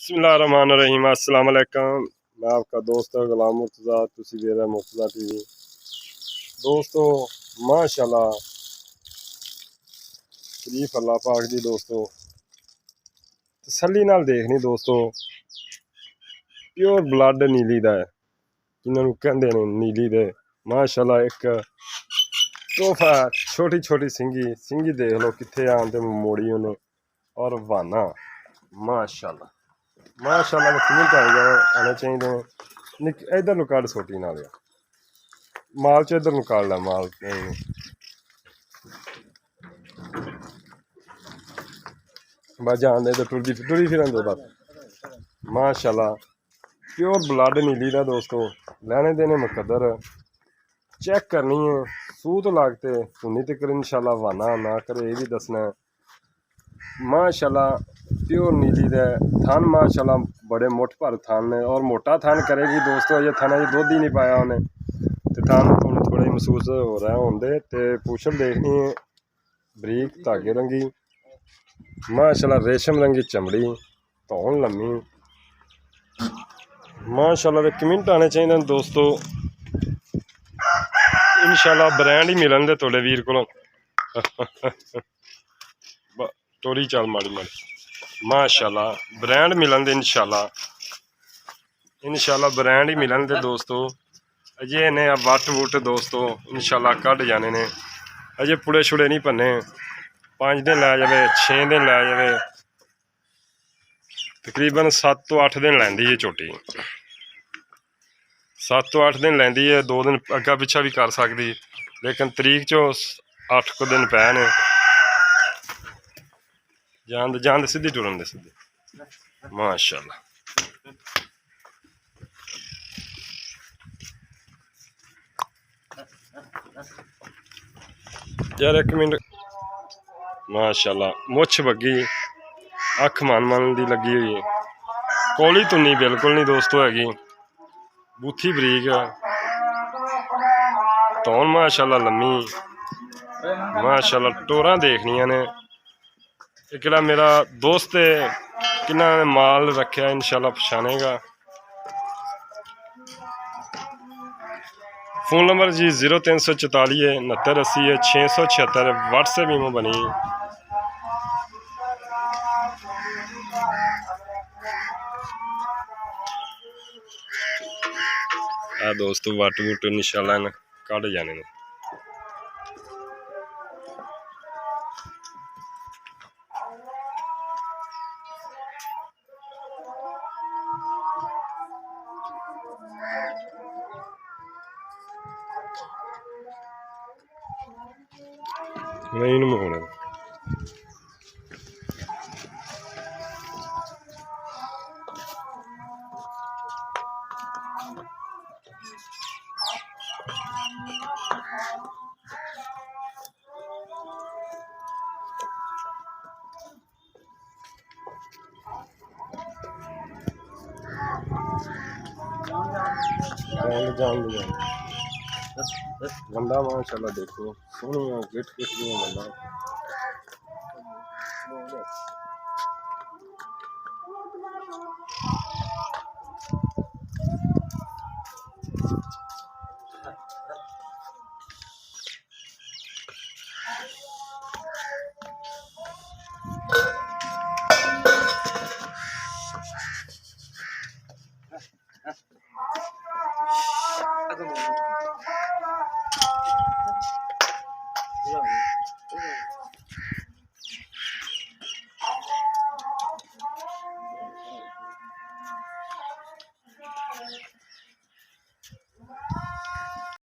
बिस्मिल्लाहिर्रहमानिर्रहीम अस्सलाम वालेकुम। मैं आपका दोस्त गुलाम मुर्तज़ा, तुसी देख रहे मुर्तज़ा टीवी। दोस्तों माशाल्लाह शरीफ अल्लाह पाक दी दोस्तों तसल्ली नाल देखनी दोस्तों। प्योर ब्लड नीली दा है जिन्होंने कहते हैं नीली दे। माशाल्लाह एक तोहफा छोटी छोटी सिंगी देख लो कितने आते मोड़ी उन्हें और वाना माशाल्लाह माशाल्लाह कमेंट आने चाहिए। इधर नु काट सोटी ना लिया माल च इधर नु काट ला माल बस जान दे टुरी फिरन दे बस। माशाल्लाह प्योर ब्लड नीली दा दोस्तों। लैने देने मुकद्दर चेक करनी है सूत लागते सुनी तक इंशाल्लाह वाना ना करे ये भी दसना है। माशाल्लाह प्योर नीली दे थान माशाल्लाह बड़े मोट भर थान ने और मोटा थान करेगी दोस्तों। ये थाना दुध ही नहीं पाया उन्हें तो थान थोड़े महसूस हो रहा है होंगे तो पूछल देखनी है बरीक धागे रंगी माशाल्लाह रेशम रंगी चमड़ी धौन लम्मी माशाल्लाह। कमेंट आने चाहिए दोस्तों इंशाल्लाह ब्रांड ही मिलन दे थोड़े वीर को टोरी चल माड़ी माड़ी माशाल्लाह ब्रांड मिलन दे इंशाल्लाह ब्रांड ही मिलन दे दोस्तों। अजे ने वट वुट दोस्तों इंशाल्लाह कट जाने ने अजे पुड़े छुड़े नहीं भन्ने 5 दिन लै जाए 6 दिन लै जाए तकरीबन 7 तो 8 दिन लैंदी है झोटी 7 तो 8 दिन लैंदी है 2 दिन अग्गा पिछा भी कर सकती लेकिन तरीक चो 8 को दिन पै ने जान सीधी टुरन दे सीधी माशाल्लाह। यार एक मिनट माशाल्लाह मुछ बग्गी अख मन दी लगी हुई है कोली तुन्नी बिल्कुल नहीं दोस्तों हैगी बूथी बरीक तौन माशाल्लाह लम्मी माशाल्लाह टोरा देखनिया ने एक मेरा दोस्त है कि माल रखा इंशाल्लाह पछानेगा। फ़ोन नंबर जी 0344 6980 676 व्हाट्सएप ईमो बनी। दोस्तों वट वुट इंशाल्लाह कट जाने ने। नहीं होना जान बंदा माशाल्लाह देखो सोहनी गिट गिट बंदा